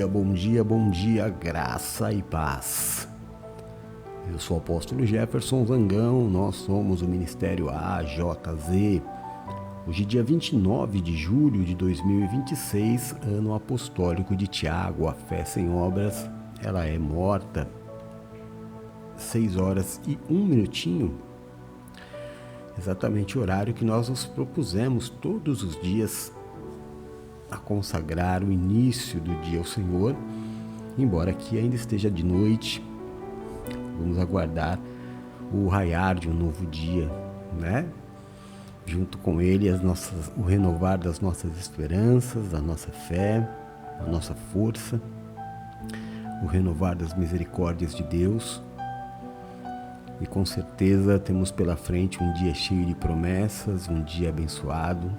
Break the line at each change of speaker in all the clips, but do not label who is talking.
bom dia, graça e paz. Eu sou o apóstolo Jefferson Zangão, nós somos o Ministério AJZ. Hoje, dia 29 de julho de 2026, ano apostólico de Tiago, a fé sem obras, ela é morta. 6 horas e 1 minutinho, exatamente o horário que nós nos propusemos todos os dias a consagrar o início do dia ao Senhor, embora aqui ainda esteja de noite. Vamos aguardar o raiar de um novo dia, né? Junto com ele o renovar das nossas esperanças, da nossa fé, a nossa força, o renovar das misericórdias de Deus. E com certeza temos pela frente um dia cheio de promessas, um dia abençoado,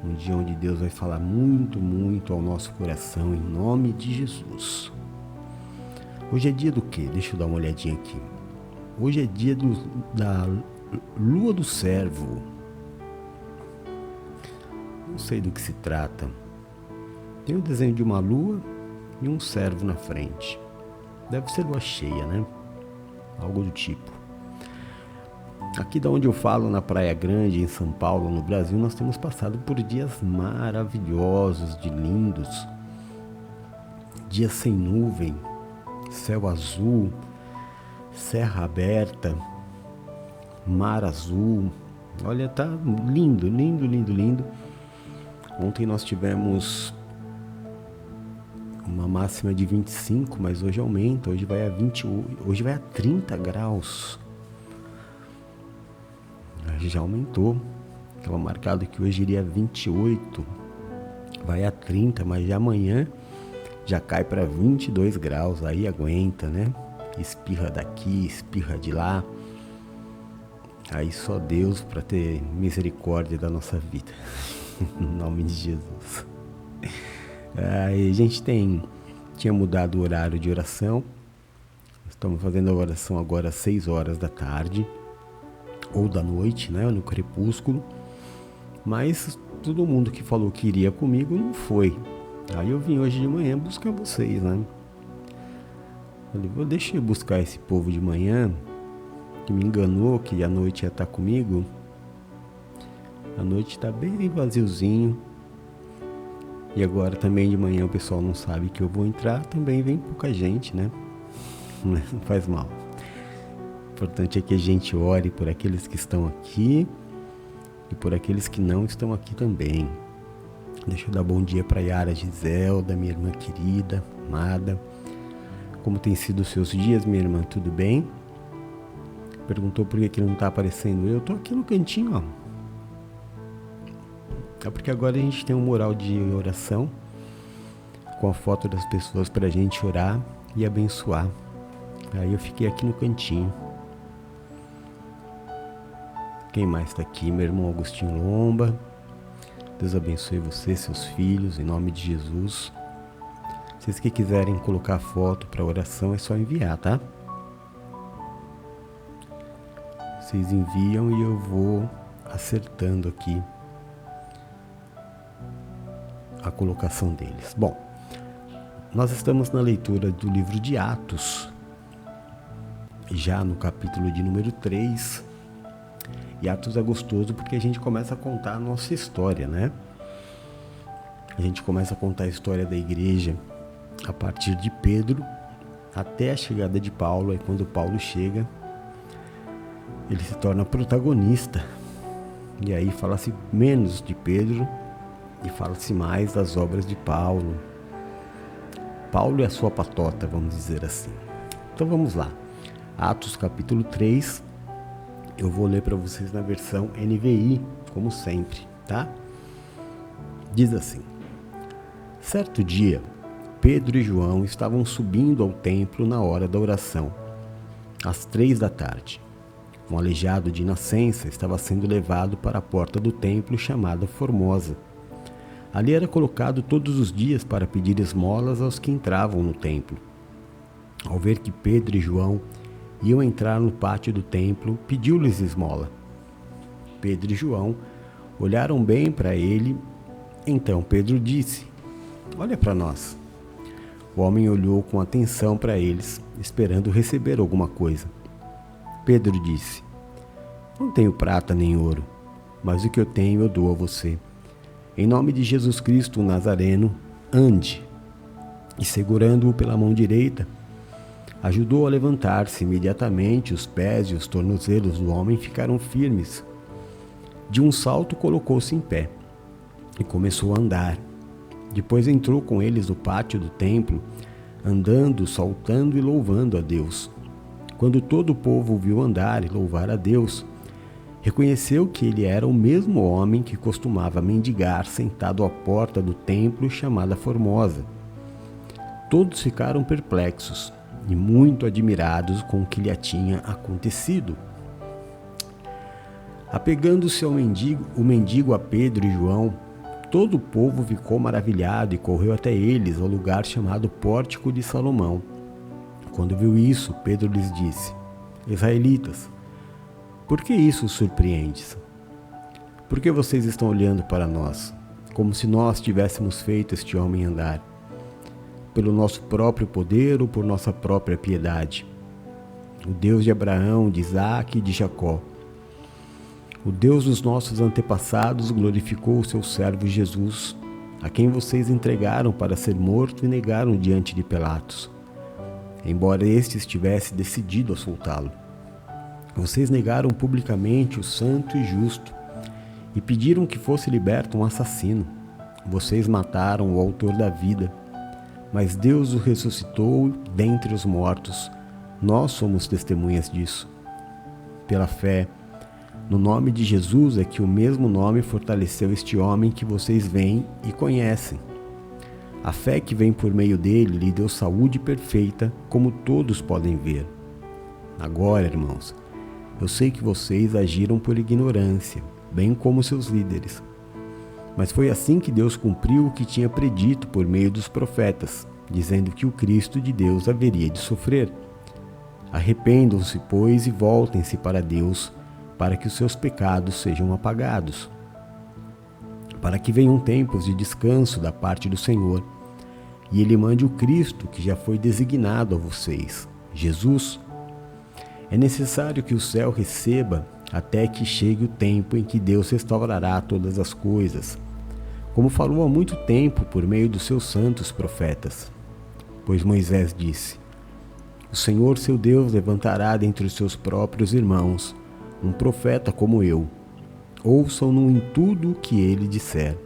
um dia onde Deus vai falar muito, muito ao nosso coração, em nome de Jesus. Hoje é dia do quê? Deixa eu dar uma olhadinha aqui. Hoje é dia da Lua do Servo. Não sei do que se trata. Tem o desenho de uma lua e um servo na frente. Deve ser lua cheia, né? Algo do tipo. Aqui da onde eu falo, na Praia Grande, em São Paulo, no Brasil, nós temos passado por dias maravilhosos, de lindos. Dias sem nuvem, céu azul, serra aberta, mar azul. Olha, tá lindo, lindo, lindo, lindo. Ontem nós tivemos uma máxima de 25, mas hoje aumenta, hoje vai a 28, hoje vai a 30 graus. Já aumentou. Estava marcado que hoje iria a 28, vai a 30, mas já amanhã já cai para 22 graus, aí aguenta, né? Espirra daqui, espirra de lá. Aí só Deus para ter misericórdia da nossa vida. Em nome de Jesus. Aí a gente tinha mudado o horário de oração. Estamos fazendo a oração agora às 6 horas da tarde. Ou da noite, né? No crepúsculo. Mas todo mundo que falou que iria comigo não foi. Aí eu vim hoje de manhã buscar vocês, né? Falei, deixa eu buscar esse povo de manhã, que me enganou que a noite ia estar comigo. A noite está bem vaziozinho. E agora também de manhã o pessoal não sabe que eu vou entrar, também vem pouca gente, né? Não faz mal. O importante é que a gente ore por aqueles que estão aqui e por aqueles que não estão aqui também. Deixa eu dar bom dia para Yara Giselda, minha irmã querida, amada. Como tem sido os seus dias, minha irmã? Tudo bem? Perguntou por que não está aparecendo eu. Estou aqui no cantinho, ó. É porque agora a gente tem um mural de oração com a foto das pessoas para a gente orar e abençoar. Aí eu fiquei aqui no cantinho. Quem mais está aqui? Meu irmão Agostinho Lomba. Deus abençoe você, seus filhos, em nome de Jesus. Vocês que quiserem colocar foto para oração, é só enviar, tá? Vocês enviam e eu vou acertando aqui a colocação deles. Bom, nós estamos na leitura do livro de Atos, já no capítulo de número 3. E Atos é gostoso porque a gente começa a contar a nossa história, né? A gente começa a contar a história da igreja a partir de Pedro até a chegada de Paulo. E quando Paulo chega, ele se torna protagonista. E aí fala-se menos de Pedro e fala-se mais das obras de Paulo. Paulo é a sua patota, vamos dizer assim. Então vamos lá. Atos capítulo 3. Eu vou ler para vocês na versão NVI, como sempre, tá? Diz assim: certo dia, Pedro e João estavam subindo ao templo na hora da oração, às 3 da tarde. Um aleijado de nascença estava sendo levado para a porta do templo chamada Formosa. Ali era colocado todos os dias para pedir esmolas aos que entravam no templo. Ao ver que Pedro e João iam entrar no pátio do templo, pediu-lhes esmola. Pedro e João olharam bem para ele. Então Pedro disse: olha para nós. O homem olhou com atenção para eles, esperando receber alguma coisa. Pedro disse: Não tenho prata nem ouro, mas o que eu tenho eu dou a você. Em nome de Jesus Cristo, o Nazareno, ande. E segurando-o pela mão direita, ajudou a levantar-se. Imediatamente os pés e os tornozelos do homem ficaram firmes. De um salto colocou-se em pé e começou a andar. Depois entrou com eles no pátio do templo, andando, saltando e louvando a Deus. Quando todo o povo o viu andar e louvar a Deus, reconheceu que ele era o mesmo homem que costumava mendigar sentado à porta do templo chamada Formosa. Todos ficaram perplexos e muito admirados com o que lhe tinha acontecido. Apegando-se ao mendigo a Pedro e João, todo o povo ficou maravilhado e correu até eles ao lugar chamado Pórtico de Salomão. Quando viu isso, Pedro lhes disse: Israelitas, por que isso os surpreendes? Por que vocês estão olhando para nós, como se nós tivéssemos feito este homem andar? Pelo nosso próprio poder ou por nossa própria piedade? O Deus de Abraão, de Isaque e de Jacó, o Deus dos nossos antepassados, glorificou o seu servo Jesus, a quem vocês entregaram para ser morto e negaram diante de Pilatos, embora este estivesse decidido a soltá-lo. Vocês negaram publicamente o santo e justo e pediram que fosse liberto um assassino. Vocês mataram o autor da vida, mas Deus o ressuscitou dentre os mortos. Nós somos testemunhas disso. Pela fé no nome de Jesus é que o mesmo nome fortaleceu este homem que vocês veem e conhecem. A fé que vem por meio dele lhe deu saúde perfeita, como todos podem ver. Agora, irmãos, eu sei que vocês agiram por ignorância, bem como seus líderes. Mas foi assim que Deus cumpriu o que tinha predito por meio dos profetas, dizendo que o Cristo de Deus haveria de sofrer. Arrependam-se, pois, e voltem-se para Deus, para que os seus pecados sejam apagados, para que venham tempos de descanso da parte do Senhor, e Ele mande o Cristo que já foi designado a vocês, Jesus. É necessário que o céu receba até que chegue o tempo em que Deus restaurará todas as coisas, como falou há muito tempo por meio dos seus santos profetas. Pois Moisés disse: O Senhor seu Deus levantará dentre os seus próprios irmãos um profeta como eu. Ouçam-no em tudo o que ele disser.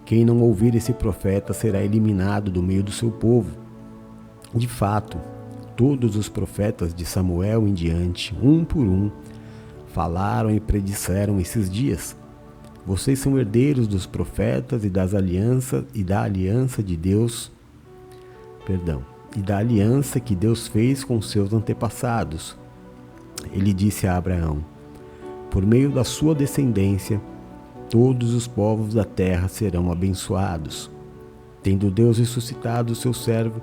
Quem não ouvir esse profeta será eliminado do meio do seu povo. De fato, todos os profetas de Samuel em diante, um por um, falaram e predisseram esses dias. Vocês são herdeiros dos profetas e da aliança de Deus, e da aliança que Deus fez com seus antepassados. Ele disse a Abraão: Por meio da sua descendência, todos os povos da terra serão abençoados. Tendo Deus ressuscitado o seu servo,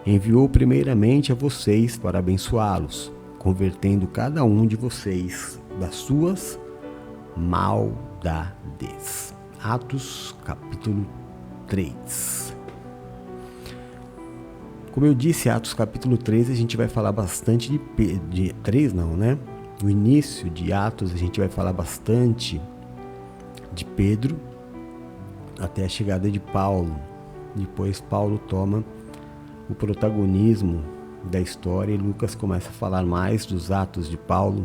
enviou primeiramente a vocês para abençoá-los, convertendo cada um de vocês das suas maldades. Atos capítulo 3. Como eu disse, Atos capítulo 3, a gente vai falar bastante de 3 não, né? No início de Atos a gente vai falar bastante de Pedro até a chegada de Paulo. Depois Paulo toma o protagonismo da história e Lucas começa a falar mais dos atos de Paulo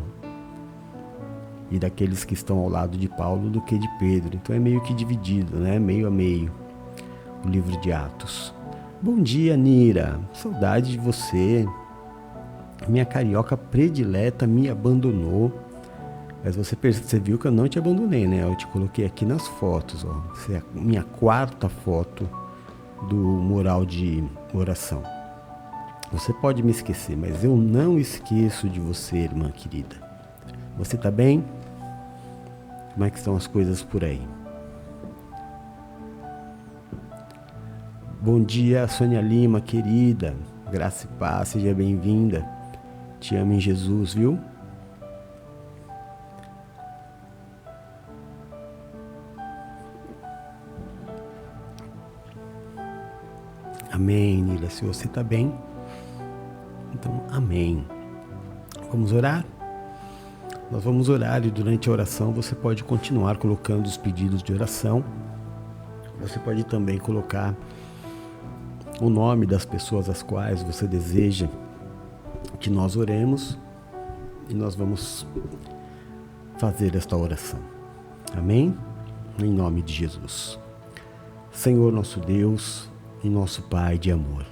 e daqueles que estão ao lado de Paulo do que de Pedro. Então é meio que dividido, né? Meio a meio o livro de Atos. Bom dia, Nira. Saudade de você. Minha carioca predileta me abandonou. Mas você viu que eu não te abandonei, né? Eu te coloquei aqui nas fotos, ó. Essa é a minha quarta foto do mural de oração. Você pode me esquecer, mas eu não esqueço de você, irmã querida. Você tá bem? Como é que estão as coisas por aí? Bom dia, Sônia Lima, querida. Graça e paz, seja bem-vinda. Te amo em Jesus, viu? A Amém, Nila. Se você está bem, então amém. Vamos orar? Nós vamos orar e durante a oração você pode continuar colocando os pedidos de oração. Você pode também colocar o nome das pessoas às quais você deseja que nós oremos e nós vamos fazer esta oração. Amém? Em nome de Jesus. Senhor nosso Deus e nosso Pai de amor,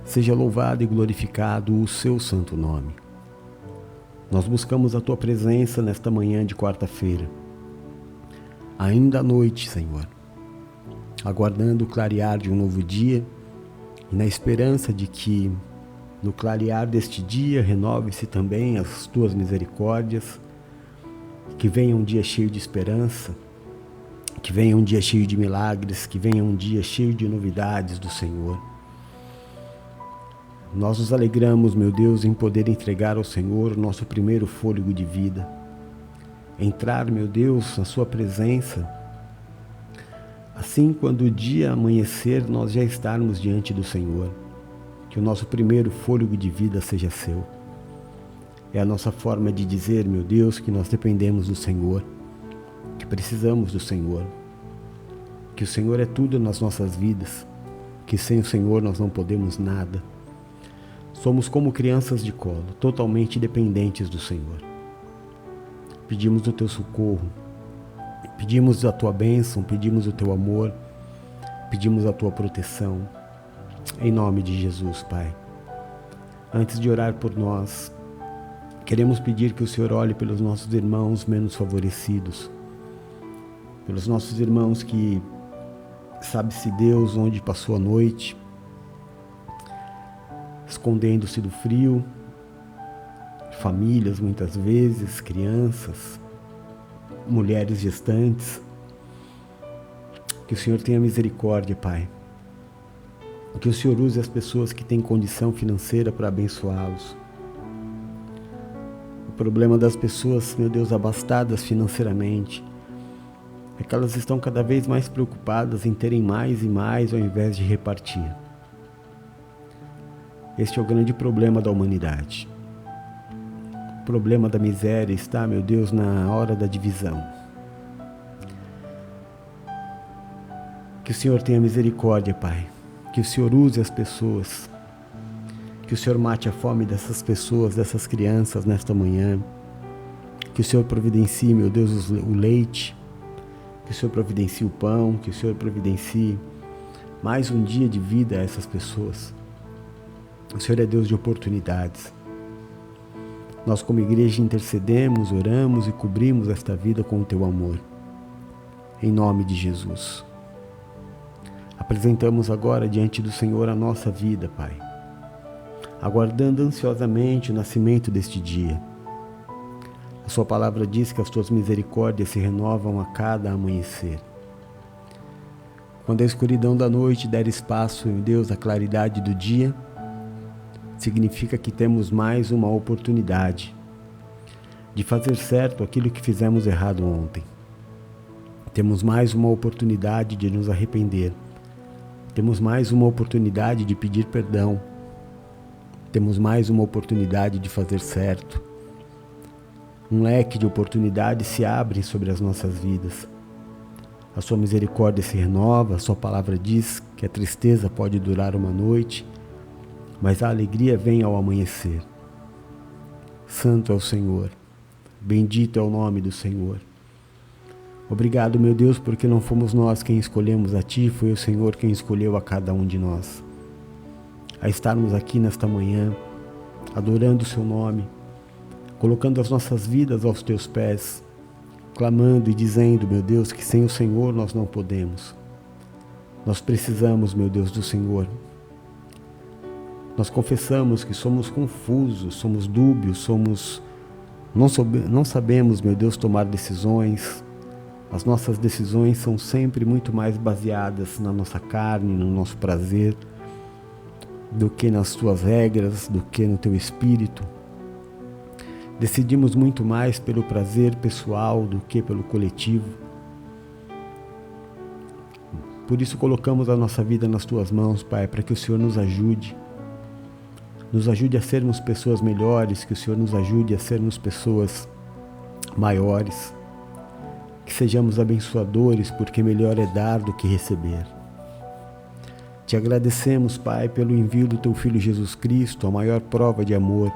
seja louvado e glorificado o seu santo nome. Nós buscamos a Tua presença nesta manhã de quarta-feira, ainda à noite, Senhor, aguardando o clarear de um novo dia e na esperança de que no clarear deste dia renove-se também as Tuas misericórdias, que venha um dia cheio de esperança, que venha um dia cheio de milagres, que venha um dia cheio de novidades do Senhor. Nós nos alegramos, meu Deus, em poder entregar ao Senhor o nosso primeiro fôlego de vida. Entrar, meu Deus, na Sua presença. Assim, quando o dia amanhecer, nós já estarmos diante do Senhor. Que o nosso primeiro fôlego de vida seja Seu. É a nossa forma de dizer, meu Deus, que nós dependemos do Senhor, que precisamos do Senhor, que o Senhor é tudo nas nossas vidas, que sem o Senhor nós não podemos nada. Somos como crianças de colo, totalmente dependentes do Senhor. Pedimos o Teu socorro, pedimos a Tua bênção, pedimos o Teu amor, pedimos a Tua proteção, em nome de Jesus, Pai. Antes de orar por nós, queremos pedir que o Senhor olhe pelos nossos irmãos menos favorecidos, pelos nossos irmãos que sabe-se Deus onde passou a noite, escondendo-se do frio, famílias muitas vezes, crianças, mulheres gestantes. Que o Senhor tenha misericórdia, Pai. Que o Senhor use as pessoas que têm condição financeira para abençoá-los. O problema das pessoas, meu Deus, abastadas financeiramente, é que elas estão cada vez mais preocupadas em terem mais e mais ao invés de repartir. Este é o grande problema da humanidade. O problema da miséria está, meu Deus, na hora da divisão. Que o Senhor tenha misericórdia, Pai. Que o Senhor use as pessoas. Que o Senhor mate a fome dessas pessoas, dessas crianças nesta manhã. Que o Senhor providencie, meu Deus, o leite. Que o Senhor providencie o pão. Que o Senhor providencie mais um dia de vida a essas pessoas. O Senhor é Deus de oportunidades. Nós como igreja intercedemos, oramos e cobrimos esta vida com o Teu amor. Em nome de Jesus. Apresentamos agora diante do Senhor a nossa vida, Pai, aguardando ansiosamente o nascimento deste dia. A Sua palavra diz que as Tuas misericórdias se renovam a cada amanhecer. Quando a escuridão da noite der espaço, meu Deus, à claridade do dia, significa que temos mais uma oportunidade de fazer certo aquilo que fizemos errado ontem. Temos mais uma oportunidade de nos arrepender. Temos mais uma oportunidade de pedir perdão. Temos mais uma oportunidade de fazer certo. Um leque de oportunidades se abre sobre as nossas vidas. A Sua misericórdia se renova, a Sua palavra diz que a tristeza pode durar uma noite, mas a alegria vem ao amanhecer. Santo é o Senhor, bendito é o nome do Senhor. Obrigado, meu Deus, porque não fomos nós quem escolhemos a Ti, foi o Senhor quem escolheu a cada um de nós. A estarmos aqui nesta manhã, adorando o Seu nome, colocando as nossas vidas aos Teus pés, clamando e dizendo, meu Deus, que sem o Senhor nós não podemos. Nós precisamos, meu Deus, do Senhor. Nós confessamos que somos confusos, somos dúbios, não sabemos, meu Deus, tomar decisões. As nossas decisões são sempre muito mais baseadas na nossa carne, no nosso prazer, do que nas Tuas regras, do que no Teu Espírito. Decidimos muito mais pelo prazer pessoal do que pelo coletivo. Por isso colocamos a nossa vida nas Tuas mãos, Pai, para que o Senhor nos ajude a sermos pessoas melhores, que o Senhor nos ajude a sermos pessoas maiores, que sejamos abençoadores, porque melhor é dar do que receber. Te agradecemos, Pai, pelo envio do Teu Filho Jesus Cristo, a maior prova de amor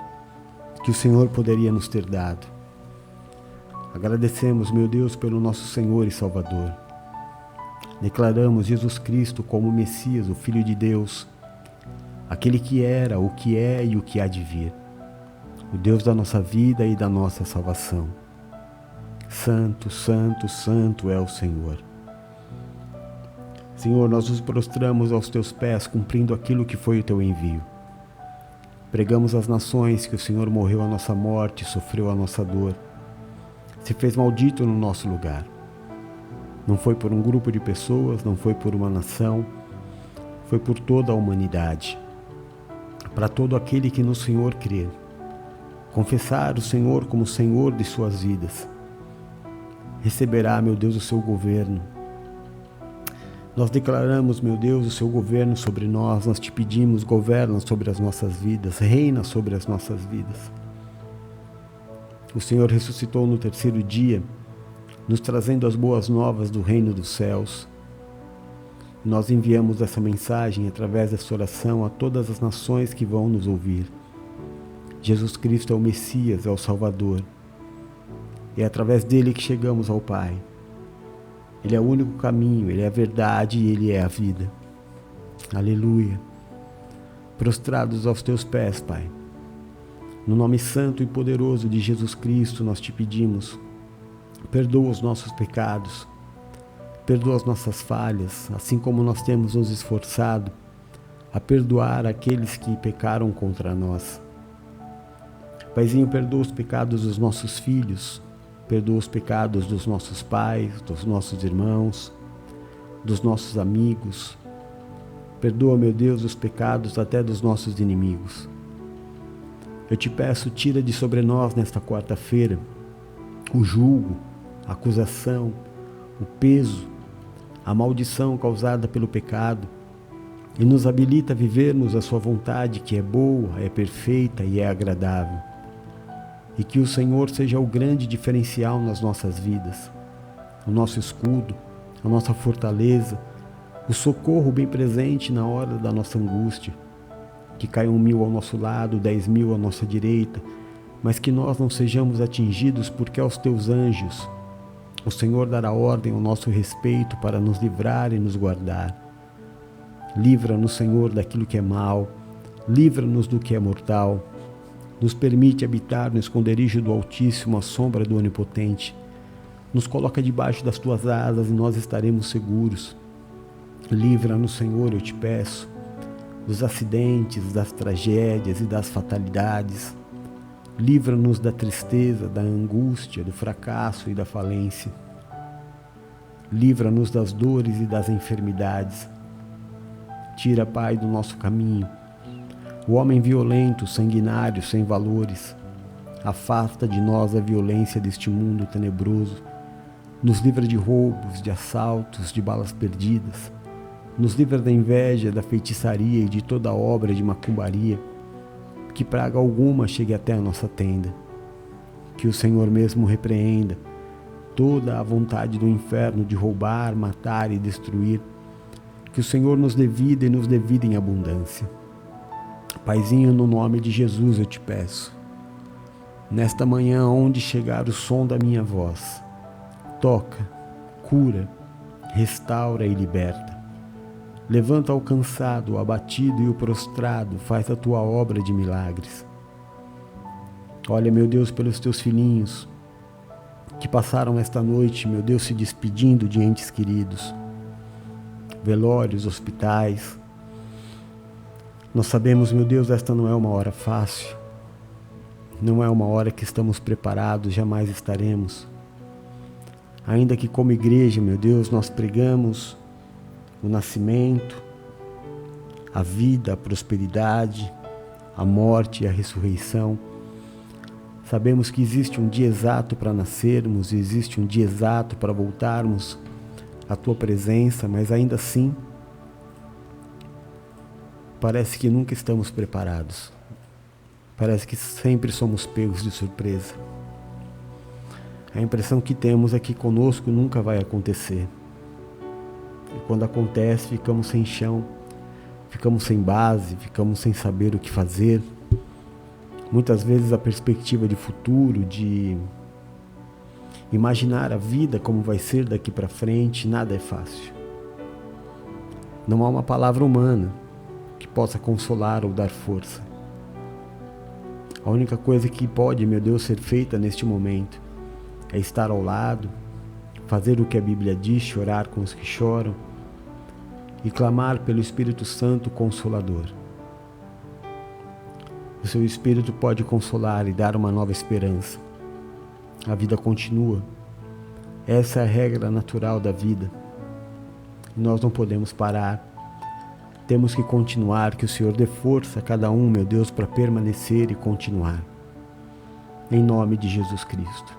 que o Senhor poderia nos ter dado. Agradecemos, meu Deus, pelo nosso Senhor e Salvador. Declaramos Jesus Cristo como o Messias, o Filho de Deus, aquele que era, o que é e o que há de vir, o Deus da nossa vida e da nossa salvação. Santo, santo, santo é o Senhor. Senhor, nós nos prostramos aos Teus pés, cumprindo aquilo que foi o Teu envio. Pregamos às nações que o Senhor morreu a nossa morte, sofreu a nossa dor, se fez maldito no nosso lugar. Não foi por um grupo de pessoas, não foi por uma nação, foi por toda a humanidade. Para todo aquele que no Senhor crer, confessar o Senhor como Senhor de suas vidas, receberá, meu Deus, o Seu governo. Nós declaramos, meu Deus, o Seu governo sobre nós. Nós Te pedimos, governa sobre as nossas vidas, reina sobre as nossas vidas. O Senhor ressuscitou no terceiro dia, nos trazendo as boas novas do reino dos céus. Nós enviamos essa mensagem através dessa oração a todas as nações que vão nos ouvir. Jesus Cristo é o Messias, é o Salvador. É através dele que chegamos ao Pai. Ele é o único caminho, Ele é a verdade e Ele é a vida. Aleluia. Prostrados aos Teus pés, Pai. No nome santo e poderoso de Jesus Cristo, nós Te pedimos, perdoa os nossos pecados, perdoa as nossas falhas, assim como nós temos nos esforçado a perdoar aqueles que pecaram contra nós. Paizinho, perdoa os pecados dos nossos filhos, perdoa os pecados dos nossos pais, dos nossos irmãos, dos nossos amigos. Perdoa, meu Deus, os pecados até dos nossos inimigos. Eu Te peço, tira de sobre nós nesta quarta-feira o julgo, a acusação, o peso, a maldição causada pelo pecado e nos habilita a vivermos a Sua vontade, que é boa, é perfeita e é agradável. E que o Senhor seja o grande diferencial nas nossas vidas, o nosso escudo, a nossa fortaleza, o socorro bem presente na hora da nossa angústia. Que caiam 1000 ao nosso lado, 10.000 à nossa direita, mas que nós não sejamos atingidos, porque aos Teus anjos o Senhor dará ordem ao nosso respeito para nos livrar e nos guardar. Livra-nos, Senhor, daquilo que é mal, livra-nos do que é mortal. Nos permite habitar no esconderijo do Altíssimo, à sombra do Onipotente. Nos coloca debaixo das Tuas asas e nós estaremos seguros. Livra-nos, Senhor, eu Te peço, dos acidentes, das tragédias e das fatalidades. Livra-nos da tristeza, da angústia, do fracasso e da falência. Livra-nos das dores e das enfermidades. Tira, Pai, do nosso caminho o homem violento, sanguinário, sem valores. Afasta de nós a violência deste mundo tenebroso. Nos livra de roubos, de assaltos, de balas perdidas. Nos livra da inveja, da feitiçaria e de toda obra de macumbaria. Que praga alguma chegue até a nossa tenda. Que o Senhor mesmo repreenda toda a vontade do inferno de roubar, matar e destruir. Que o Senhor nos dê vida e nos dê vida em abundância. Paizinho, no nome de Jesus eu Te peço, nesta manhã, onde chegar o som da minha voz, toca, cura, restaura e liberta. Levanta o cansado, o abatido e o prostrado, faz a Tua obra de milagres. Olha, meu Deus, pelos Teus filhinhos que passaram esta noite, meu Deus, se despedindo de entes queridos, velórios, hospitais. Nós sabemos, meu Deus, esta não é uma hora fácil, não é uma hora que estamos preparados, jamais estaremos. Ainda que como igreja, meu Deus, nós pregamos o nascimento, a vida, a prosperidade, a morte e a ressurreição. Sabemos que existe um dia exato para nascermos e existe um dia exato para voltarmos a tua presença, mas ainda assim parece que nunca estamos preparados. Parece que sempre somos pegos de surpresa. A impressão que temos é que conosco nunca vai acontecer. E quando acontece, ficamos sem chão, ficamos sem base, ficamos sem saber o que fazer. Muitas vezes a perspectiva de futuro, de imaginar a vida como vai ser daqui para frente, nada é fácil. Não há uma palavra humana que possa consolar ou dar força. A única coisa que pode, meu Deus, ser feita neste momento é estar ao lado, fazer o que a Bíblia diz, chorar com os que choram e clamar pelo Espírito Santo Consolador. O seu Espírito pode consolar e dar uma nova esperança. A vida continua. Essa é a regra natural da vida. Nós não podemos parar. Temos que continuar, que o Senhor dê força a cada um, meu Deus, para permanecer e continuar. Em nome de Jesus Cristo.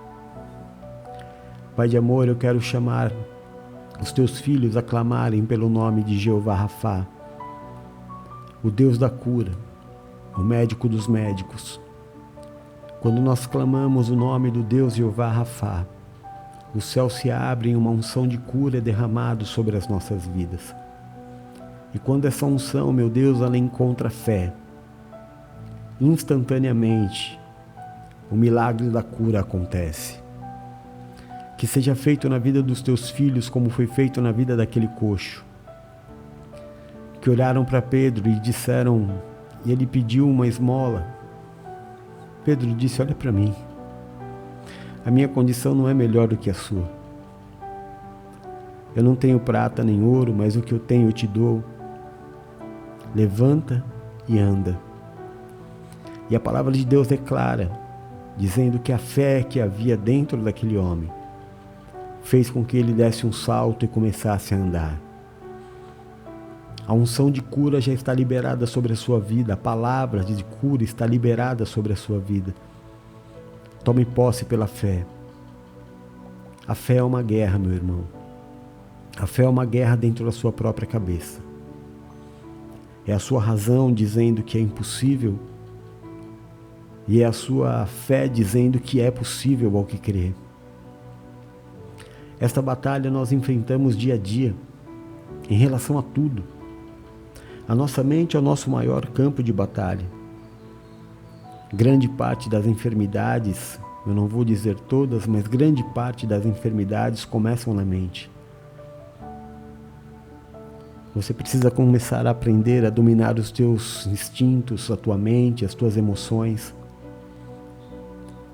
Pai de amor, eu quero chamar os teus filhos a clamarem pelo nome de Jeová Rafá, o Deus da cura, o médico dos médicos. Quando nós clamamos o nome do Deus Jeová Rafá, os céus se abrem e uma unção de cura é derramada sobre as nossas vidas. E quando essa unção, meu Deus, ela encontra fé, instantaneamente, o milagre da cura acontece. Que seja feito na vida dos teus filhos como foi feito na vida daquele coxo, que olharam para Pedro e disseram, e ele pediu uma esmola. Pedro disse, olha para mim, a minha condição não é melhor do que a sua. Eu não tenho prata nem ouro, mas o que eu tenho eu te dou. Levanta e anda. E a palavra de Deus é clara, dizendo que a fé que havia dentro daquele homem fez com que ele desse um salto e começasse a andar. A unção de cura já está liberada sobre a sua vida, a palavra de cura está liberada sobre a sua vida. Tome posse pela fé. A fé é uma guerra, meu irmão. A fé é uma guerra dentro da sua própria cabeça. É a sua razão dizendo que é impossível e é a sua fé dizendo que é possível ao que crê. Esta batalha nós enfrentamos dia a dia, em relação a tudo. A nossa mente é o nosso maior campo de batalha. Grande parte das enfermidades, eu não vou dizer todas, mas grande parte das enfermidades começam na mente. Você precisa começar a aprender a dominar os teus instintos, a tua mente, as tuas emoções.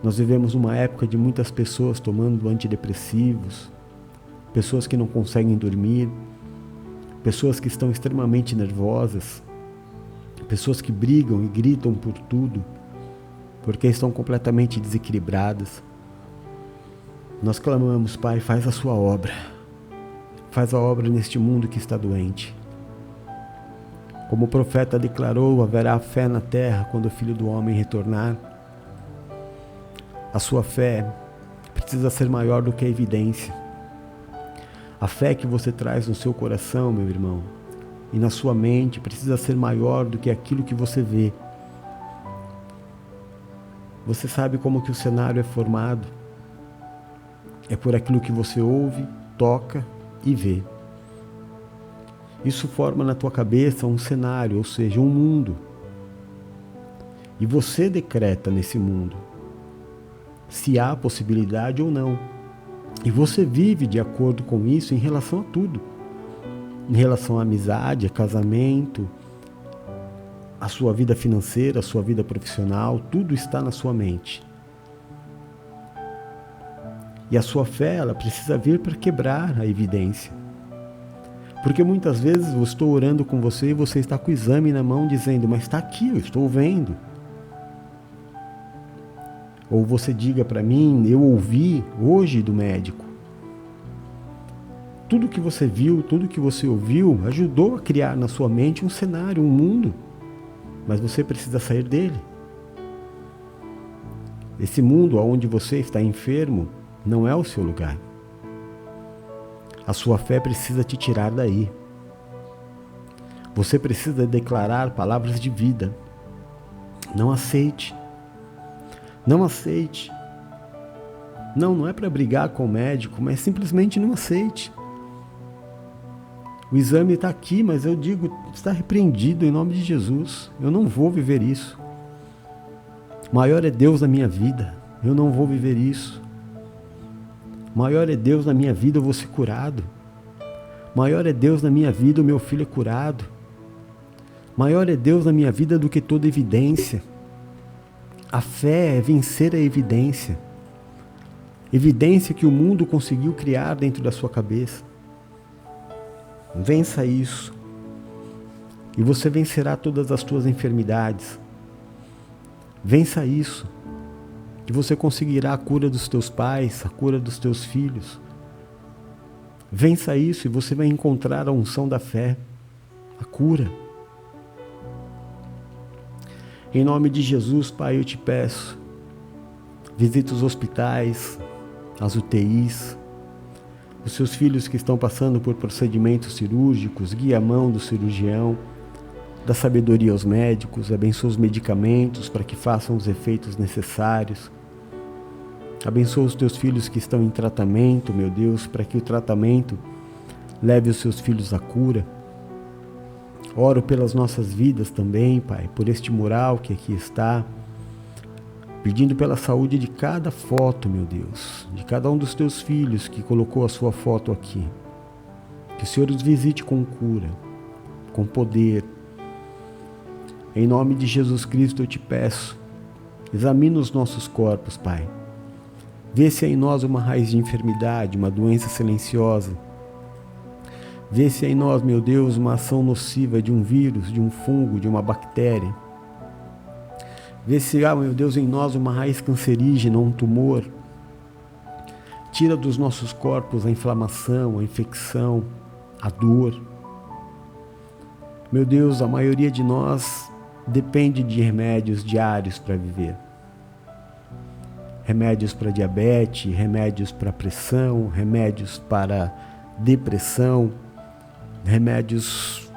Nós vivemos uma época de muitas pessoas tomando antidepressivos, pessoas que não conseguem dormir, pessoas que estão extremamente nervosas, pessoas que brigam e gritam por tudo, porque estão completamente desequilibradas. Nós clamamos, Pai, faz a sua obra. Faz a obra neste mundo que está doente. Como o profeta declarou, haverá fé na terra quando o Filho do Homem retornar. A sua fé precisa ser maior do que a evidência. A fé que você traz no seu coração, meu irmão, e na sua mente precisa ser maior do que aquilo que você vê. Você sabe como que o cenário é formado? É por aquilo que você ouve, toca e vê. Isso forma na tua cabeça um cenário, ou seja, um mundo. E você decreta nesse mundo se há possibilidade ou não. E você vive de acordo com isso em relação a tudo. Em relação à amizade, a casamento, a sua vida financeira, a sua vida profissional, tudo está na sua mente. E a sua fé, ela precisa vir para quebrar a evidência. Porque muitas vezes eu estou orando com você e você está com o exame na mão dizendo, mas está aqui, eu estou vendo. Ou você diga para mim, eu ouvi hoje do médico. Tudo que você viu, tudo que você ouviu, ajudou a criar na sua mente um cenário, um mundo. Mas você precisa sair dele. Esse mundo onde você está enfermo não é o seu lugar. A sua fé precisa te tirar daí. Você precisa declarar palavras de vida. Não aceite. Não aceite. Não é para brigar com o médico, mas simplesmente não aceite. O exame está aqui, mas eu digo, está repreendido em nome de Jesus. Eu não vou viver isso. Maior é Deus na minha vida. Eu não vou viver isso. Maior é Deus na minha vida, eu vou ser curado. Maior é Deus na minha vida, o meu filho é curado. Maior é Deus na minha vida do que toda evidência. A fé é vencer a evidência. Evidência que o mundo conseguiu criar dentro da sua cabeça. Vença isso. E você vencerá todas as tuas enfermidades. Vença isso. E você conseguirá a cura dos teus pais, a cura dos teus filhos. Vença isso e você vai encontrar a unção da fé, a cura. Em nome de Jesus, Pai, eu te peço, visita os hospitais, as UTIs, os seus filhos que estão passando por procedimentos cirúrgicos, guia a mão do cirurgião, dá sabedoria aos médicos, abençoa os medicamentos para que façam os efeitos necessários. Abençoa os teus filhos que estão em tratamento, meu Deus, para que o tratamento leve os seus filhos à cura. Oro pelas nossas vidas também, Pai, por este mural que aqui está, pedindo pela saúde de cada foto, meu Deus, de cada um dos teus filhos que colocou a sua foto aqui. Que o Senhor os visite com cura, com poder. Em nome de Jesus Cristo eu te peço, examina os nossos corpos, Pai. Vê se há em nós uma raiz de enfermidade, uma doença silenciosa. Vê se há em nós, meu Deus, uma ação nociva de um vírus, de um fungo, de uma bactéria. Vê se há, meu Deus, em nós uma raiz cancerígena, um tumor. Tira dos nossos corpos a inflamação, a infecção, a dor. Meu Deus, a maioria de nós depende de remédios diários para viver. Remédios para diabetes, remédios para pressão, remédios para depressão, remédios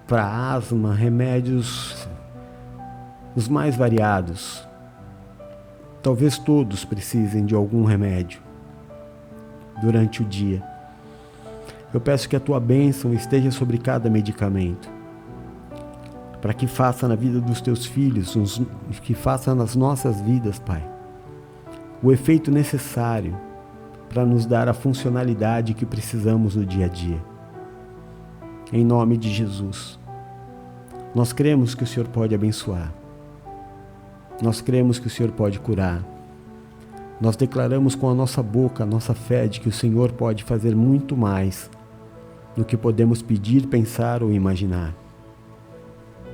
para asma, remédios os mais variados. Talvez todos precisem de algum remédio durante o dia. Eu peço que a tua bênção esteja sobre cada medicamento, para que faça na vida dos teus filhos, que faça nas nossas vidas, Pai, o efeito necessário para nos dar a funcionalidade que precisamos no dia a dia. Em nome de Jesus, nós cremos que o Senhor pode abençoar. Nós cremos que o Senhor pode curar. Nós declaramos com a nossa boca, a nossa fé de que o Senhor pode fazer muito mais do que podemos pedir, pensar ou imaginar.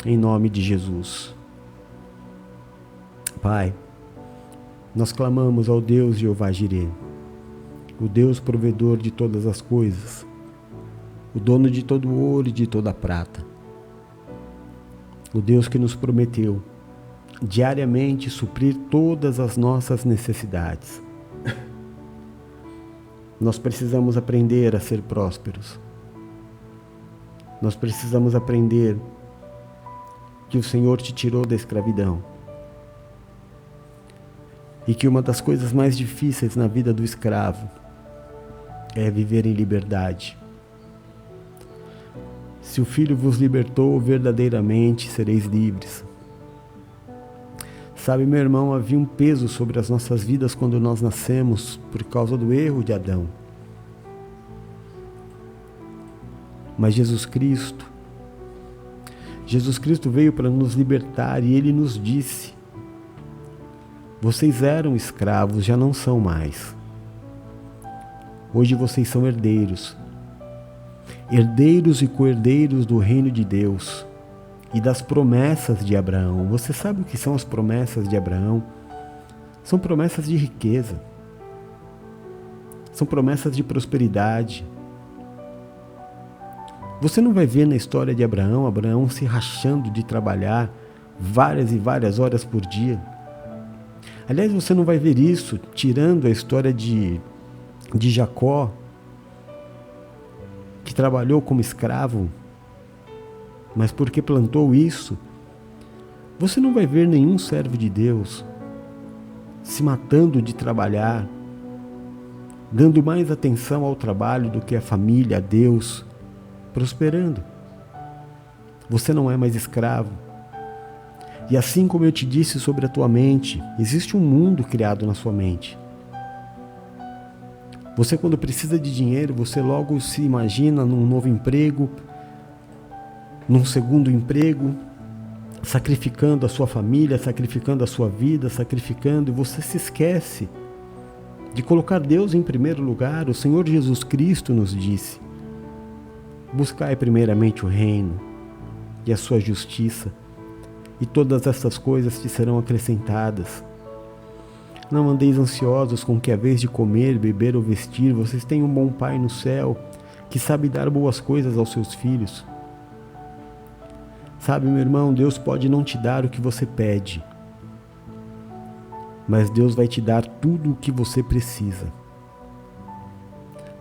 Em nome de Jesus. Pai, nós clamamos ao Deus Jeová Jireh, o Deus provedor de todas as coisas, o dono de todo o ouro e de toda a prata, o Deus que nos prometeu diariamente suprir todas as nossas necessidades. Nós precisamos aprender a ser prósperos. Nós precisamos aprender que o Senhor te tirou da escravidão e que uma das coisas mais difíceis na vida do escravo é viver em liberdade. Se o Filho vos libertou, verdadeiramente sereis livres. Sabe, meu irmão, havia um peso sobre as nossas vidas quando nós nascemos por causa do erro de Adão. Mas Jesus Cristo veio para nos libertar e Ele nos disse: vocês eram escravos, já não são mais. Hoje vocês são herdeiros. Herdeiros e co-herdeiros do reino de Deus e das promessas de Abraão. Você sabe o que são as promessas de Abraão? São promessas de riqueza. São promessas de prosperidade. Você não vai ver na história de Abraão se rachando de trabalhar várias e várias horas por dia. Aliás, você não vai ver isso tirando a história de Jacó, que trabalhou como escravo, mas porque plantou isso, você não vai ver nenhum servo de Deus se matando de trabalhar, dando mais atenção ao trabalho do que à família, a Deus, prosperando. Você não é mais escravo. E assim como eu te disse sobre a tua mente, existe um mundo criado na sua mente. Você, quando precisa de dinheiro, você logo se imagina num novo emprego, num segundo emprego, sacrificando a sua família, sacrificando a sua vida, sacrificando, e você se esquece de colocar Deus em primeiro lugar. O Senhor Jesus Cristo nos disse: buscai primeiramente o reino e a sua justiça, e todas essas coisas te serão acrescentadas. Não andeis ansiosos com o que é vez de comer, beber ou vestir. Vocês têm um bom Pai no céu, que sabe dar boas coisas aos seus filhos. Sabe, meu irmão, Deus pode não te dar o que você pede, mas Deus vai te dar tudo o que você precisa.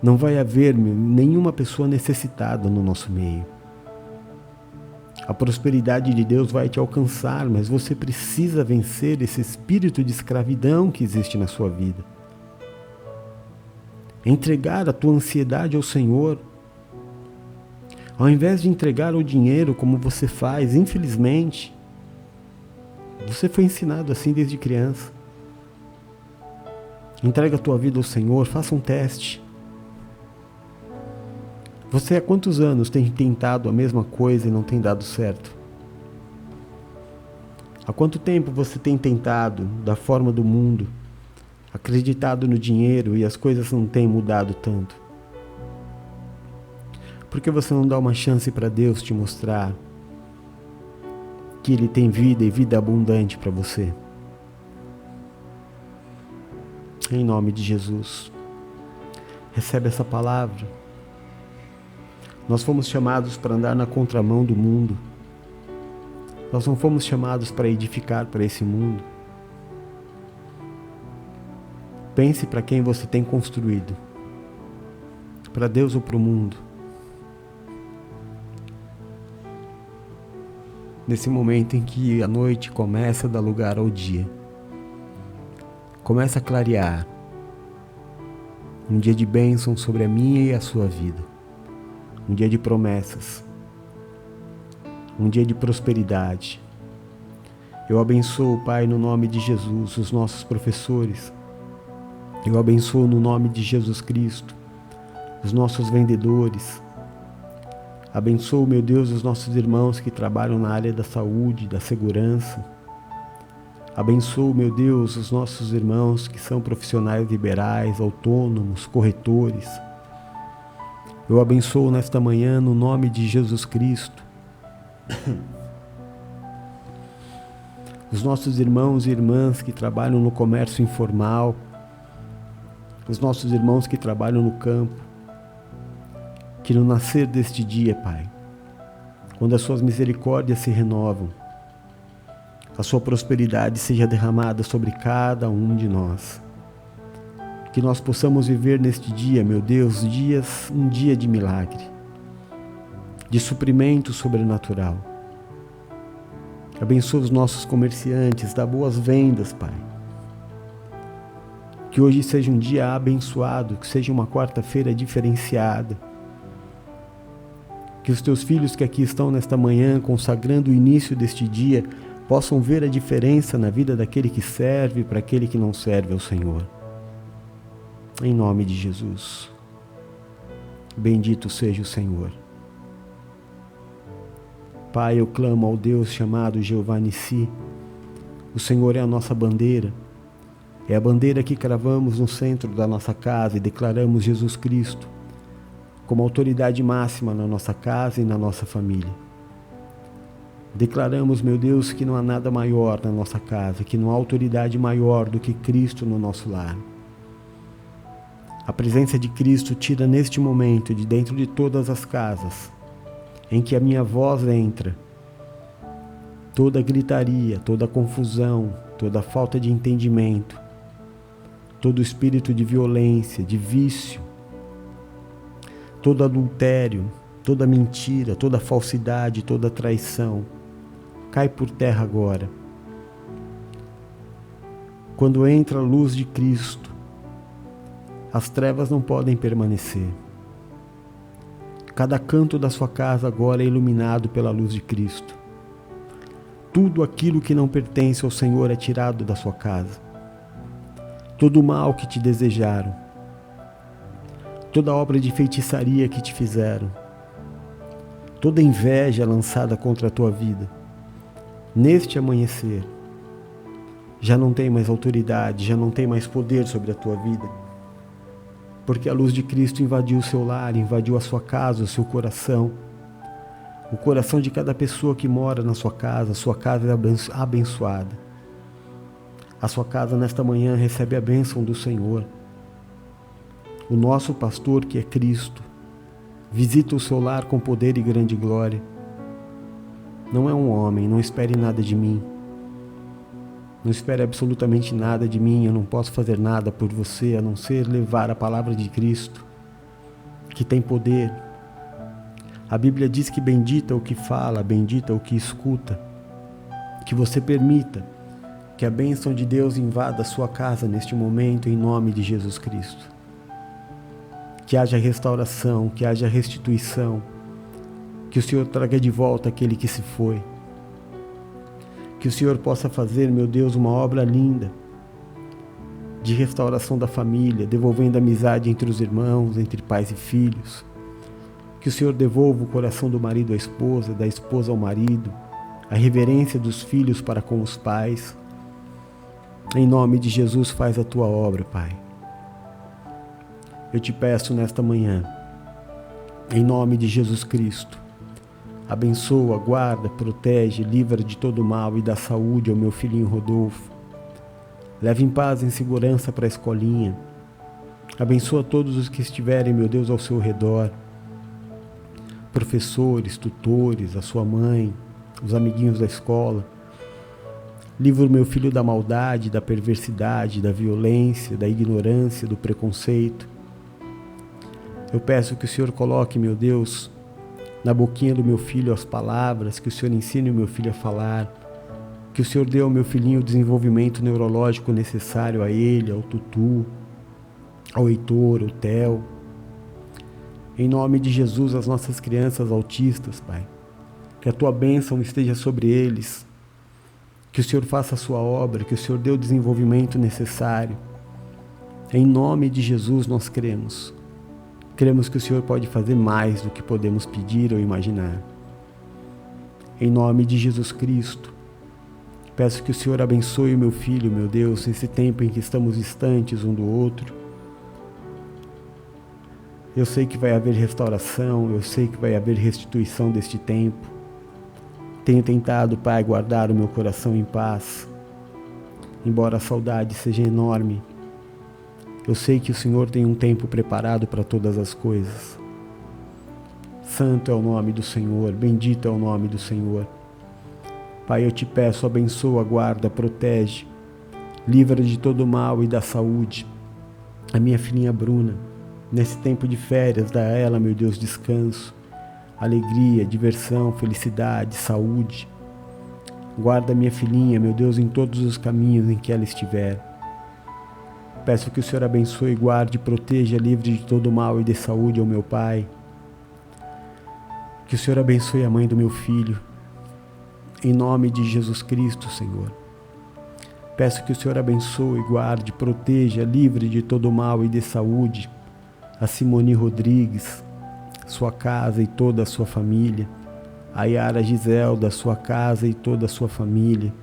Não vai haver nenhuma pessoa necessitada no nosso meio. A prosperidade de Deus vai te alcançar, mas você precisa vencer esse espírito de escravidão que existe na sua vida. Entregar a tua ansiedade ao Senhor. Ao invés de entregar o dinheiro como você faz, infelizmente, você foi ensinado assim desde criança. Entrega a tua vida ao Senhor, faça um teste. Você há quantos anos tem tentado a mesma coisa e não tem dado certo? Há quanto tempo você tem tentado da forma do mundo, acreditado no dinheiro e as coisas não têm mudado tanto? Por que você não dá uma chance para Deus te mostrar que Ele tem vida e vida abundante para você? Em nome de Jesus, recebe essa palavra. Nós fomos chamados para andar na contramão do mundo. Nós não fomos chamados para edificar para esse mundo. Pense para quem você tem construído. Para Deus ou para o mundo? Nesse momento em que a noite começa a dar lugar ao dia, começa a clarear, um dia de bênção sobre a minha e a sua vida, um dia de promessas, um dia de prosperidade. Eu abençoo, Pai, no nome de Jesus, os nossos professores. Eu abençoo no nome de Jesus Cristo os nossos vendedores. Abençoo, meu Deus, os nossos irmãos que trabalham na área da saúde, da segurança. Abençoo, meu Deus, os nossos irmãos que são profissionais liberais, autônomos, corretores. Eu abençoo nesta manhã no nome de Jesus Cristo os nossos irmãos e irmãs que trabalham no comércio informal, os nossos irmãos que trabalham no campo. Que no nascer deste dia, Pai, quando as suas misericórdias se renovam, a sua prosperidade seja derramada sobre cada um de nós. Que nós possamos viver neste dia, meu Deus, um dia de milagre, de suprimento sobrenatural. Abençoa os nossos comerciantes, dá boas vendas, Pai. Que hoje seja um dia abençoado, que seja uma quarta-feira diferenciada. Que os teus filhos que aqui estão nesta manhã, consagrando o início deste dia, possam ver a diferença na vida daquele que serve para aquele que não serve ao Senhor. Em nome de Jesus. Bendito seja o Senhor. Pai, eu clamo ao Deus chamado Jeová Nissi. O Senhor é a nossa bandeira. É a bandeira que cravamos no centro da nossa casa e declaramos Jesus Cristo como autoridade máxima na nossa casa e na nossa família. Declaramos, meu Deus, que não há nada maior na nossa casa, que não há autoridade maior do que Cristo no nosso lar. A presença de Cristo tira neste momento, de dentro de todas as casas, em que a minha voz entra, toda gritaria, toda confusão, toda falta de entendimento, todo espírito de violência, de vício, todo adultério, toda mentira, toda falsidade, toda traição, cai por terra agora. Quando entra a luz de Cristo, as trevas não podem permanecer. Cada canto da sua casa agora é iluminado pela luz de Cristo. Tudo aquilo que não pertence ao Senhor é tirado da sua casa. Todo o mal que te desejaram, toda obra de feitiçaria que te fizeram, toda inveja lançada contra a tua vida, neste amanhecer, já não tem mais autoridade, já não tem mais poder sobre a tua vida, porque a luz de Cristo invadiu o seu lar, invadiu a sua casa, o seu coração, o coração de cada pessoa que mora na sua casa. A sua casa é abençoada. A sua casa nesta manhã recebe a bênção do Senhor. O nosso pastor, que é Cristo, visita o seu lar com poder e grande glória. Não é um homem, não espere nada de mim. Não espere absolutamente nada de mim. Eu não posso fazer nada por você, a não ser levar a palavra de Cristo, que tem poder. A Bíblia diz que bendito é o que fala, bendito é o que escuta. Que você permita que a bênção de Deus invada a sua casa neste momento, em nome de Jesus Cristo. Que haja restauração, que haja restituição, que o Senhor traga de volta aquele que se foi. Que o Senhor possa fazer, meu Deus, uma obra linda de restauração da família, devolvendo a amizade entre os irmãos, entre pais e filhos. Que o Senhor devolva o coração do marido à esposa, da esposa ao marido, a reverência dos filhos para com os pais. Em nome de Jesus, faz a tua obra, Pai. Eu te peço nesta manhã, em nome de Jesus Cristo, abençoa, guarda, protege, livra de todo mal e dá saúde ao meu filhinho Rodolfo. Leva em paz e em segurança para a escolinha. Abençoa todos os que estiverem, meu Deus, ao seu redor. Professores, tutores, a sua mãe, os amiguinhos da escola. Livra o meu filho da maldade, da perversidade, da violência, da ignorância, do preconceito. Eu peço que o Senhor coloque, meu Deus, na boquinha do meu filho as palavras, que o Senhor ensine o meu filho a falar, que o Senhor dê ao meu filhinho o desenvolvimento neurológico necessário a ele, ao Tutu, ao Heitor, ao Theo. Em nome de Jesus, as nossas crianças autistas, Pai, que a tua bênção esteja sobre eles, que o Senhor faça a sua obra, que o Senhor dê o desenvolvimento necessário. Em nome de Jesus nós cremos. Cremos que o Senhor pode fazer mais do que podemos pedir ou imaginar. Em nome de Jesus Cristo, peço que o Senhor abençoe o meu filho, meu Deus, nesse tempo em que estamos distantes um do outro. Eu sei que vai haver restauração, eu sei que vai haver restituição deste tempo. Tenho tentado, Pai, guardar o meu coração em paz, embora a saudade seja enorme. Eu sei que o Senhor tem um tempo preparado para todas as coisas. Santo é o nome do Senhor, bendito é o nome do Senhor. Pai, eu te peço, abençoa, guarda, protege, livra de todo mal e da saúde a minha filhinha Bruna. Nesse tempo de férias, dá a ela, meu Deus, descanso, alegria, diversão, felicidade, saúde. Guarda minha filhinha, meu Deus, em todos os caminhos em que ela estiver. Peço que o Senhor abençoe, guarde, proteja, livre de todo mal e dê saúde ao meu pai. Que o Senhor abençoe a mãe do meu filho. Em nome de Jesus Cristo, Senhor. Peço que o Senhor abençoe, guarde, proteja, livre de todo mal e dê saúde a Simone Rodrigues, sua casa e toda a sua família. A Yara Giselda, sua casa e toda a sua família.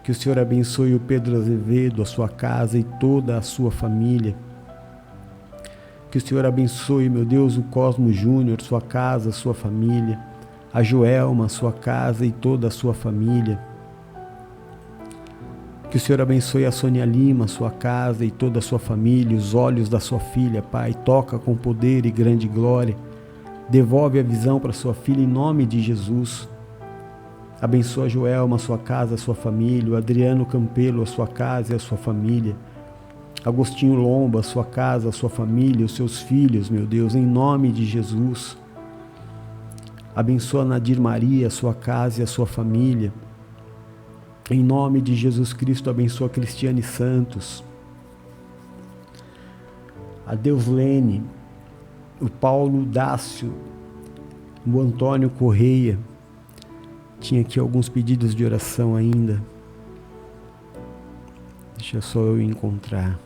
Que o Senhor abençoe o Pedro Azevedo, a sua casa e toda a sua família. Que o Senhor abençoe, meu Deus, o Cosmo Júnior, sua casa, sua família. A Joelma, sua casa e toda a sua família. Que o Senhor abençoe a Sônia Lima, sua casa e toda a sua família, os olhos da sua filha, Pai. Toca com poder e grande glória. Devolve a visão para sua filha em nome de Jesus. Abençoa a Joelma, a sua casa, a sua família, o Adriano Campelo, a sua casa e a sua família, Agostinho Lomba, a sua casa, a sua família, os seus filhos, meu Deus, em nome de Jesus. Abençoa Nadir Maria, a sua casa e a sua família. Em nome de Jesus Cristo, abençoa Cristiane Santos, a Deuslene, o Paulo Dácio, o Antônio Correia. Tinha aqui alguns pedidos de oração ainda. Deixa só eu encontrar.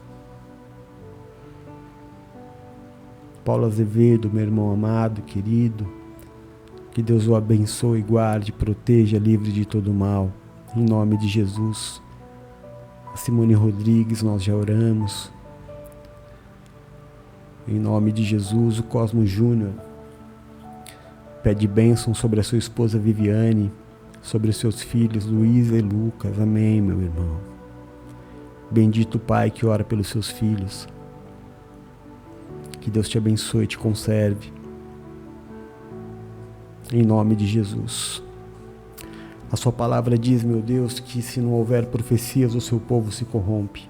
Paulo Azevedo, meu irmão amado, querido. Que Deus o abençoe, guarde, proteja, livre de todo mal. Em nome de Jesus. A Simone Rodrigues, nós já oramos. Em nome de Jesus, o Cosmo Júnior pede bênção sobre a sua esposa Viviane, sobre os seus filhos Luísa e Lucas. Amém, meu irmão. Bendito o Pai que ora pelos seus filhos. Que Deus te abençoe e te conserve. Em nome de Jesus. A sua palavra diz, meu Deus, que se não houver profecias, o seu povo se corrompe.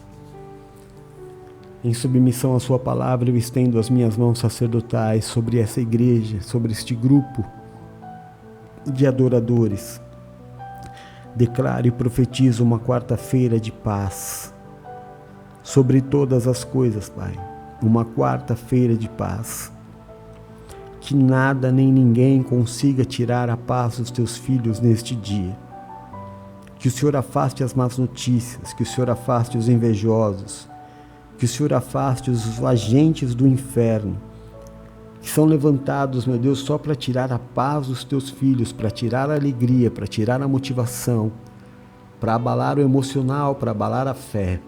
Em submissão à sua palavra, eu estendo as minhas mãos sacerdotais sobre essa igreja, sobre este grupo de adoradores. Declaro e profetizo uma quarta-feira de paz sobre todas as coisas, Pai. Uma quarta-feira de paz. Que nada nem ninguém consiga tirar a paz dos teus filhos neste dia. Que o Senhor afaste as más notícias, que o Senhor afaste os invejosos, que o Senhor afaste os agentes do inferno, que são levantados, meu Deus, só para tirar a paz dos teus filhos, para tirar a alegria, para tirar a motivação, para abalar o emocional, para abalar a fé.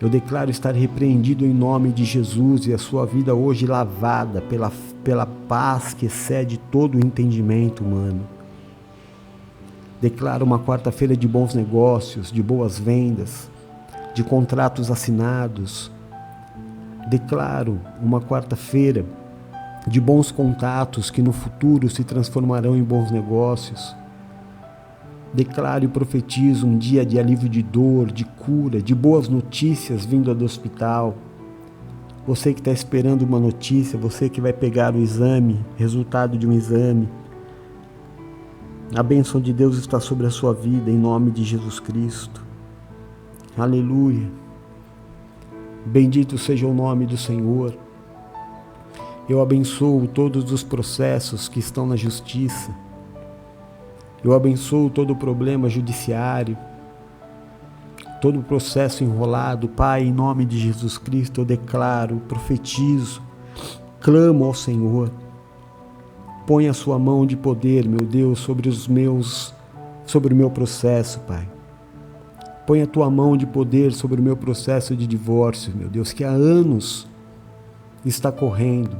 Eu declaro estar repreendido em nome de Jesus e a sua vida hoje lavada pela paz que excede todo o entendimento humano. Declaro uma quarta-feira de bons negócios, de boas vendas, de contratos assinados. Declaro uma quarta-feira de bons contatos que no futuro se transformarão em bons negócios. Declaro e profetizo um dia de alívio de dor, de cura, de boas notícias vindo do hospital. Você que está esperando uma notícia, você que vai pegar o exame, resultado de um exame. A bênção de Deus está sobre a sua vida, em nome de Jesus Cristo. Aleluia. Bendito seja o nome do Senhor. Eu abençoo todos os processos que estão na justiça. Eu abençoo todo o problema judiciário, todo o processo enrolado. Pai, em nome de Jesus Cristo, eu declaro, profetizo, clamo ao Senhor. Põe a sua mão de poder, meu Deus, sobre o meu processo, Pai. Põe a tua mão de poder sobre o meu processo de divórcio, meu Deus, que há anos está correndo.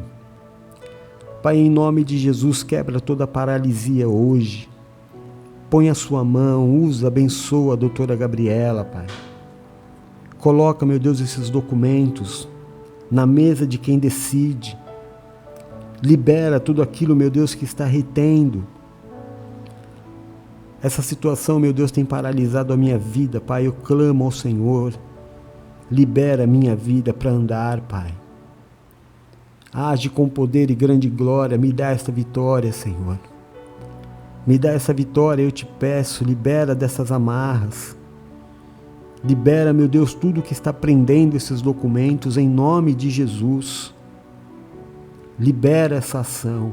Pai, em nome de Jesus, quebra toda a paralisia hoje. Põe a sua mão, usa, abençoa a doutora Gabriela, Pai. Coloca, meu Deus, esses documentos na mesa de quem decide. Libera tudo aquilo, meu Deus, que está retendo. Essa situação, meu Deus, tem paralisado a minha vida, Pai. Eu clamo ao Senhor. Libera a minha vida para andar, Pai. Age com poder e grande glória. Me dá esta vitória, Senhor. Me dá essa vitória, eu te peço. Libera dessas amarras. Libera, meu Deus, tudo que está prendendo esses documentos em nome de Jesus. Libera essa ação.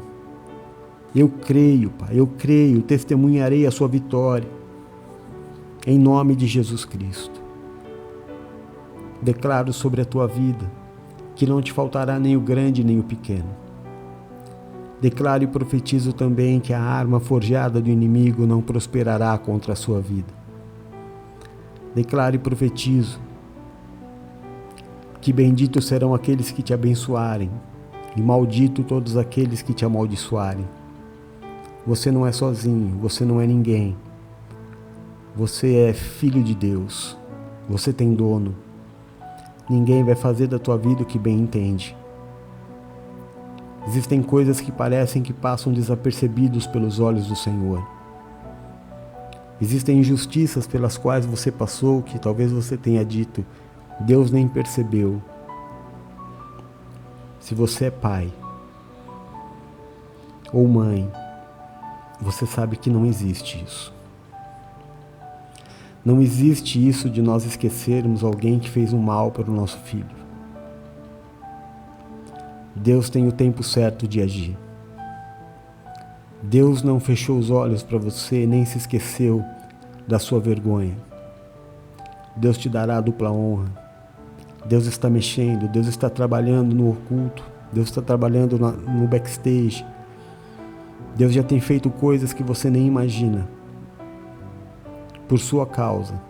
Eu creio, Pai, eu creio, testemunharei a sua vitória. Em nome de Jesus Cristo. Declaro sobre a tua vida que não te faltará nem o grande nem o pequeno. Declaro e profetizo também que a arma forjada do inimigo não prosperará contra a sua vida. Declaro e profetizo que benditos serão aqueles que te abençoarem e maldito todos aqueles que te amaldiçoarem. Você não é sozinho, você não é ninguém. Você é filho de Deus. Você tem dono. Ninguém vai fazer da tua vida o que bem entende. Existem coisas que parecem que passam desapercebidos pelos olhos do Senhor. Existem injustiças pelas quais você passou que talvez você tenha dito, Deus nem percebeu. Se você é pai ou mãe, você sabe que não existe isso. Não existe isso de nós esquecermos alguém que fez um mal para o nosso filho. Deus tem o tempo certo de agir. Deus não fechou os olhos para você, nem se esqueceu da sua vergonha. Deus te dará a dupla honra. Deus está mexendo, Deus está trabalhando no oculto, Deus está trabalhando no backstage. Deus já tem feito coisas que você nem imagina. Por sua causa.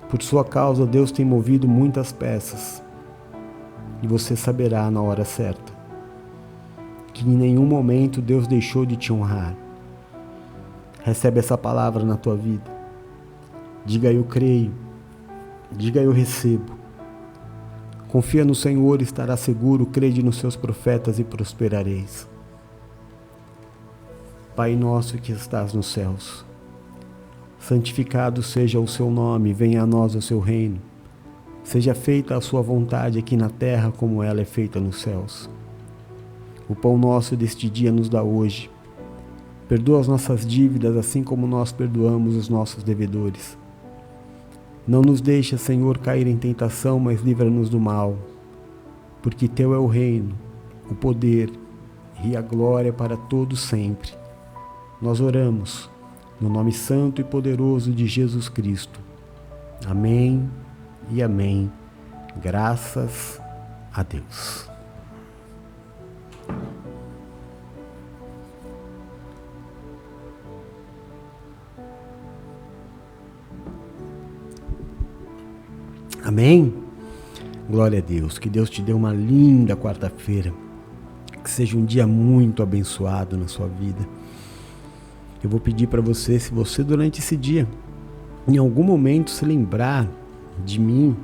Por sua causa, Deus tem movido muitas peças. E você saberá na hora certa que em nenhum momento Deus deixou de te honrar. Recebe essa palavra na tua vida. Diga: eu creio. Diga: eu recebo. Confia no Senhor e estará seguro. Crede nos seus profetas e prosperareis. Pai nosso que estás nos céus, santificado seja o seu nome, venha a nós o seu reino. Seja feita a sua vontade aqui na terra como ela é feita nos céus. O pão nosso deste dia nos dá hoje. Perdoa as nossas dívidas assim como nós perdoamos os nossos devedores. Não nos deixa, Senhor, cair em tentação, mas livra-nos do mal. Porque teu é o reino, o poder e a glória para todos sempre. Nós oramos no nome santo e poderoso de Jesus Cristo. Amém e amém. Graças a Deus. Amém? Glória a Deus. Que Deus te dê uma linda quarta-feira. Que seja um dia muito abençoado na sua vida. Eu vou pedir para você, se você durante esse dia, em algum momento se lembrar de mim,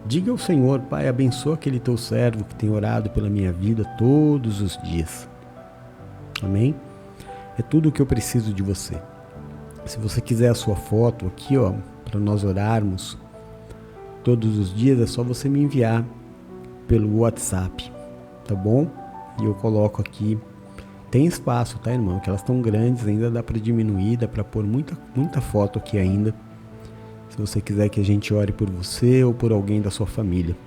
diga ao Senhor: Pai, abençoa aquele teu servo que tem orado pela minha vida todos os dias. Amém? É tudo o que eu preciso de você. Se você quiser a sua foto aqui, ó, para nós orarmos todos os dias, é só você me enviar pelo WhatsApp, tá bom? E eu coloco aqui. Tem espaço, tá, irmão? Que elas estão grandes, ainda dá para diminuir, dá para pôr muita foto aqui ainda. Se você quiser que a gente ore por você ou por alguém da sua família,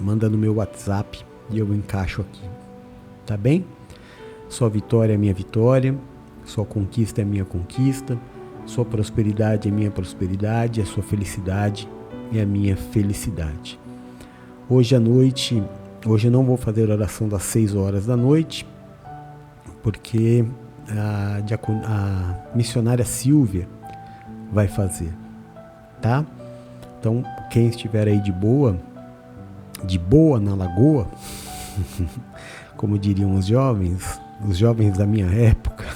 manda no meu WhatsApp e eu encaixo aqui, tá bem? Sua vitória é minha vitória, sua conquista é minha conquista, sua prosperidade é minha prosperidade, a sua felicidade é a minha felicidade. Hoje à noite, hoje eu não vou fazer a oração das 6 horas da noite, porque a missionária Silvia vai fazer, tá? Então, quem estiver aí de boa na lagoa, como diriam os jovens da minha época,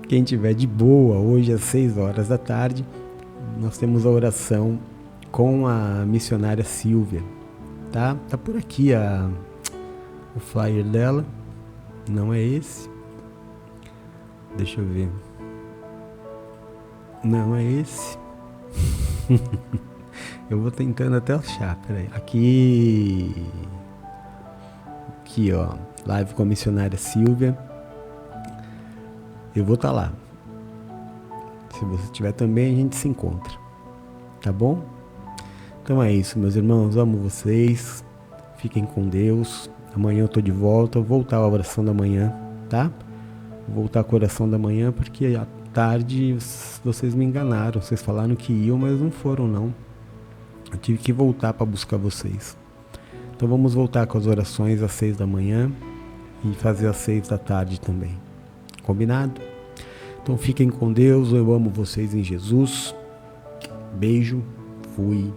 quem estiver de boa, hoje às 6 horas da tarde, nós temos a oração com a missionária Silvia, tá? Tá por aqui o flyer dela, não é esse, deixa eu ver, não é esse, eu vou tentando até achar, peraí, aqui ó, live com a missionária Silvia, eu vou estar lá, se você tiver também a gente se encontra, tá bom? Então é isso, meus irmãos, amo vocês, fiquem com Deus. Amanhã eu tô de volta, vou voltar à oração da manhã, tá? Vou voltar com a oração da manhã porque à tarde vocês me enganaram. Vocês falaram que iam, mas não foram não. Eu tive que voltar para buscar vocês. Então vamos voltar com as orações às 6 da manhã e fazer às 6 da tarde também. Combinado? Então fiquem com Deus, eu amo vocês em Jesus. Beijo, fui.